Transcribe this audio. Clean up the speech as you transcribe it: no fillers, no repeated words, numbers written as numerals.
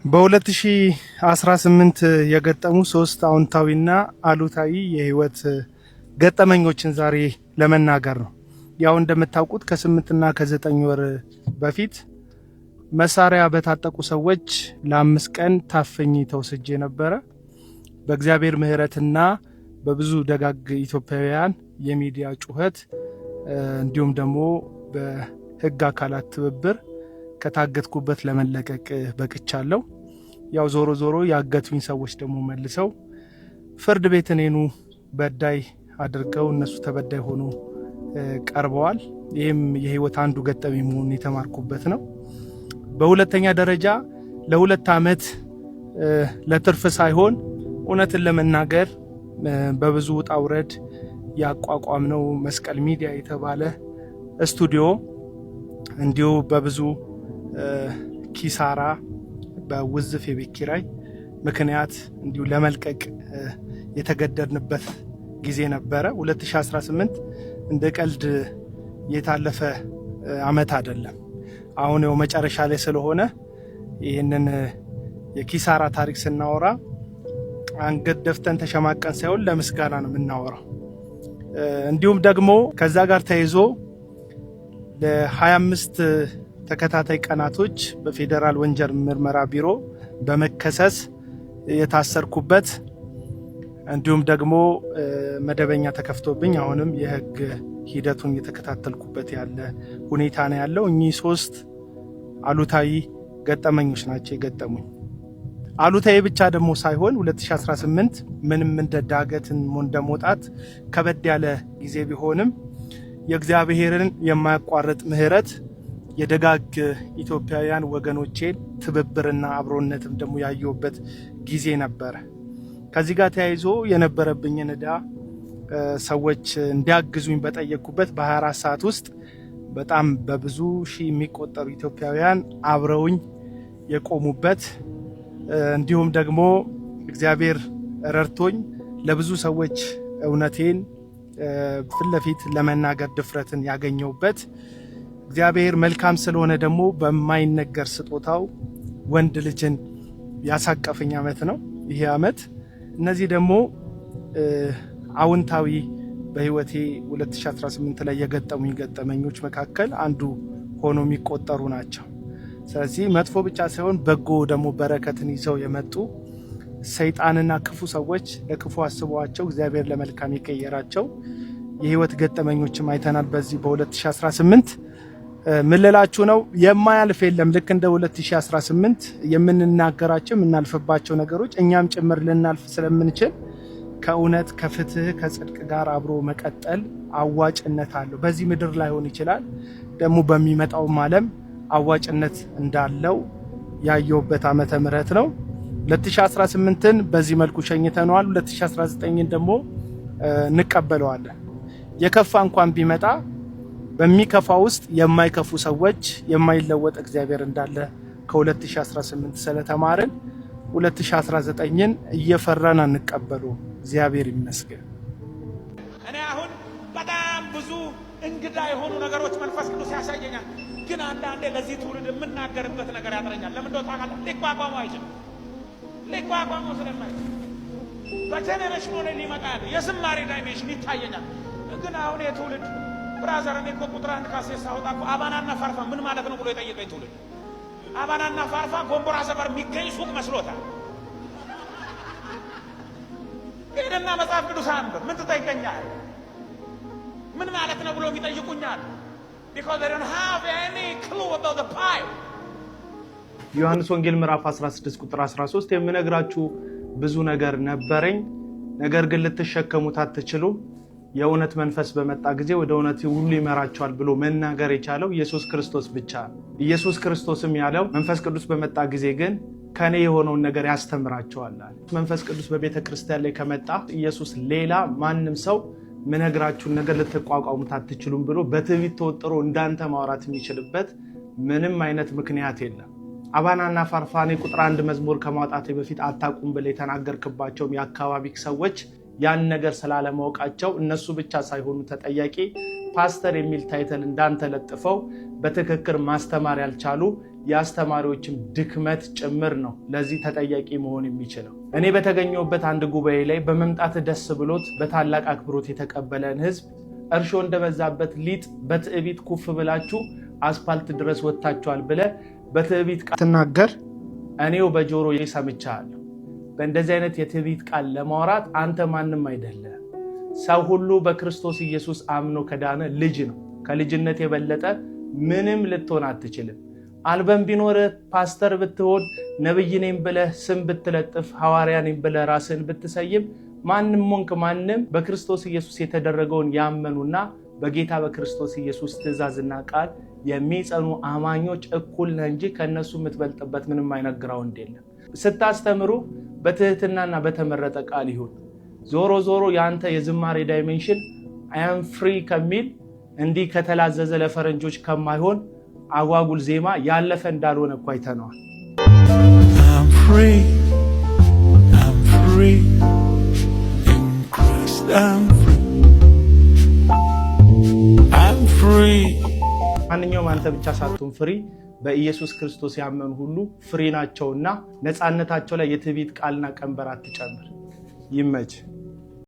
በ2018 የገጠሙ 3 አዎንታዊና አሉታዊ የህይወት ገጠመኞችን ዛሬ ለመናገር ነው። ያው እንደምታውቁት ከ8 እና ከ9 ወር በፊት መሳሪያ በታጠቁ ሰዎች ለ5 ቀን ታፈኝ ተወስጄ ነበረ። በእግዚአብሔር ምህረትና በብዙ ደጋግ ኢትዮጵያውያን የሚዲያ ጩኸት እንዲሁም ደግሞ በህግ አካላት ትብብር ከታገትኩበት ለመለቀቅ በቅቻለሁ። ያው ዞሮ ዞሮ ያገቱኝ ሰዎች ደግሞ መልሰው ፍርድ ቤት እኔኑ በዳይ አድርገው እነሱ ተበዳይ ሆኖ ቀርበዋል። ይህም የህይወት አንዱ ገጠመኝ መሆኑን የተማርኩበት ነው። በሁለተኛ ደረጃ ለ2 ዓመት ለትርፍ ሳይሆን እውነትን ለመናገር በብዙ ውጣ ውረድ ያቋቋምነው መስቀል ሚዲያ የተባለ ስቱዲዮ እንዲሁ በብዙ ኪሳራ በውዝፍ የቤት ኪራይ ምክንያት እንዲሁ ለመልቀቅ የተገደድንበት ጊዜ ነበረ። 2018 እንደ ቀልድ የታለፈ አመት አይደለም። አሁን ያው መጨረሻ ላይ ስለሆነ ይህንን የኪሳራ ታሪክ ስናወራ አንገት ደፍተን ተሸማቀን ሳይሆን ለምስጋና ነው የምናወራው። እንዲሁም ደግሞ ከዛ ጋር ተይዞ ለ25 ተከታታይ ቀናቶች በፌዴራል ወንጀል ምርመራ ቢሮ በመከሰስ የታሰርኩበት እንዲሁም ደግሞ መደበኛ ተከፍቶብኝ አሁንም የህግ ሂደቱን የተከታተልኩበት ያለ ሁኔታ ነው ያለው። እኚህ 3 አሉታዊ ገጠመኞች ናቸው የገጠሙኝ። አሉታዊ ብቻ ደግሞ ሳይሆን 2018 ምንም እንደ ዳገትን እንደመውጣት ከበድ ያለ ጊዜ ቢሆንም የእግዚአብሔርን የማያቋርጥ ምህረት የደጋግ ኢትዮጵያውያን ወገኖቼን ትብብርና አብሮነትም ደግሞ ያየሁበት ጊዜ ነበረ። ከዚህ ጋር ተያይዞ የነበረብኝን ዕዳ ሰዎች እንዲያግዙኝ በጠየቅኩበት በ24 ሰዓት ውስጥ በጣም በብዙ ሺህ የሚቆጠሩ ኢትዮጵያውያን አብረውኝ የቆሙበት እንዲሁም ደግሞ እግዚአብሔር ረድቶኝ ለብዙ ሰዎች እውነቴን ፊት ለፊት ለመናገር ድፍረትን ያገኘሁበት እግዚአብሔር መልካም ስለሆነ ደግሞ በማይነገር ስጦታው ወንድ ልጅን ያሳቀፈኝ አመት ነው ይሄ አመት። እነዚህ ደግሞ አዎንታዊ በህይወቴ 2018 ላይ የገጠሙኝ ገጠመኞች መካከል አንዱ ሆኖ የሚቆጠሩ ናቸው። ስለዚህ መጥፎ ብቻ ሳይሆን በጎ ደግሞ በረከትን ይዘው የመጡ ሰይጣንና ክፉ ሰዎች ለክፉ አስበዋቸው እግዚአብሔር ለመልካም የቀየራቸው የህይወት ገጠመኞችም አይተናል። በዚህ በ2018 ምልላችሁ ነው የማያልፍ የለም። ልክ እንደ 2018 የምንናገራቸው የምናልፍባቸው ነገሮች እኛም ጭምር ልናልፍ ስለምንችል ከእውነት ከፍትህ ከጽድቅ ጋር አብሮ መቀጠል አዋጭነት አለው። በዚህ ምድር ላይሆን ይችላል ደግሞ በሚመጣውም ዓለም አዋጭነት እንዳለው ያየሁበት ዓመተ ምህረት ነው። 2018ን በዚህ መልኩ ሸኝተነዋል። 2019ን ደግሞ እንቀበለዋለን። የከፋ እንኳን ቢመጣ በሚከፋ ውስጥ የማይከፉ ሰዎች የማይለወጥ እግዚአብሔር እንዳለ ከ2018 ስለተማርን 2019ን እየፈራን አንቀበሉ። እግዚአብሔር ይመስገን። እኔ አሁን በጣም ብዙ እንግዳ የሆኑ ነገሮች መንፈስ ቅዱስ ያሳየኛል። ግን አንዳንዴ ለዚህ ትውልድ የምናገርበት ነገር ያጥረኛል። ለምን እንደው ታውቃለህ? ሊቋቋመው አይችልም። ሊቋቋመው ስለማይችል በጀኔሬሽኑ ላይ ሊመጣ ያለ የዝማሬ ዳይሜንሽን ይታየኛል። ግን አሁን የትውልድ ብራዘር እኔ እኮ ቁጥር 1 ካሴት ሳወጣ እኮ አባናና ፋርፋ ምን ማለት ነው ብሎ የጠየቀኝ ትውልድ አባናና ፋርፋ ጎንቦራ ሰፈር የሚገኝ ሱቅ መስሎታል። ሄደና መጽሐፍ ቅዱስ አንብብ ምን ትጠይቀኛል? ምን ማለት ነው ብሎ የሚጠይቁኛል። because they don't have any clue about the Bible። ዮሐንስ ወንጌል ምዕራፍ 16 ቁጥር 13 የምነግራችሁ ብዙ ነገር ነበረኝ፣ ነገር ግን ልትሸከሙት አትችሉም። የእውነት መንፈስ በመጣ ጊዜ ወደ እውነት ሁሉ ይመራቸዋል ብሎ መናገር የቻለው ኢየሱስ ክርስቶስ ብቻ ነው። ኢየሱስ ክርስቶስም ያለው መንፈስ ቅዱስ በመጣ ጊዜ ግን ከኔ የሆነውን ነገር ያስተምራቸዋል። መንፈስ ቅዱስ በቤተ ክርስቲያን ላይ ከመጣ ኢየሱስ ሌላ ማንም ሰው ምነግራችሁን ነገር ልትቋቋሙት አትችሉም ብሎ በትዕቢት ተወጥሮ እንዳንተ ማውራት የሚችልበት ምንም አይነት ምክንያት የለም። አባናና ፋርፋኔ ቁጥር 1 መዝሙር ከማውጣቴ በፊት አታቁም ብለ የተናገርክባቸውም የአካባቢ ሰዎች ያን ነገር ስላለማወቃቸው እነሱ ብቻ ሳይሆኑ ተጠያቂ ፓስተር የሚል ታይትል እንዳንተ ለጥፈው በትክክል ማስተማር ያልቻሉ የአስተማሪዎችም ድክመት ጭምር ነው ለዚህ ተጠያቂ መሆን የሚችለው። እኔ በተገኘሁበት አንድ ጉባኤ ላይ በመምጣት ደስ ብሎት በታላቅ አክብሮት የተቀበለን ህዝብ እርሾ እንደበዛበት ሊጥ በትዕቢት ኩፍ ብላችሁ አስፓልት ድረስ ወጣችኋል ብለ በትዕቢት ቃል ተናገር እኔው በጆሮዬ ሰምቻለሁ። በእንደዚህ አይነት የትዕቢት ቃል ለማውራት አንተ ማንም አይደለም። ሰው ሁሉ በክርስቶስ ኢየሱስ አምኖ ከዳነ ልጅ ነው። ከልጅነት የበለጠ ምንም ልትሆን አትችልም። አልበም ቢኖርህ ፓስተር ብትሆን ነብይ ነኝ ብለህ ስም ብትለጥፍ ሐዋርያ ነኝ ብለህ ራስን ብትሰይም ማንም ሞንክ ማንም በክርስቶስ ኢየሱስ የተደረገውን ያመኑና በጌታ በክርስቶስ ኢየሱስ ትእዛዝና ቃል የሚጸኑ አማኞች እኩል ነህ እንጂ ከነሱ የምትበልጥበት ምንም አይነት ግራውንድ የለም። ስታስተምሩ በትህትናና በተመረጠ ቃል ይሁን። ዞሮ ዞሮ ያንተ የዝማሬ ዳይሜንሽን አይ አም ፍሪ ከሚል እንዲህ ከተላዘዘ ለፈረንጆች ከማይሆን አጓጉል ዜማ ያለፈ እንዳልሆነ እኮ አይተነዋል። I'm free in Christ. I'm free. ማንኛውም አንተ ብቻ ሳትሆን ፍሪ በኢየሱስ ክርስቶስ ያመኑ ሁሉ ፍሪ ናቸውና ነፃነታቸው ላይ የትዕቢት ቃልና ቀንበር አትጨምር። ይመች።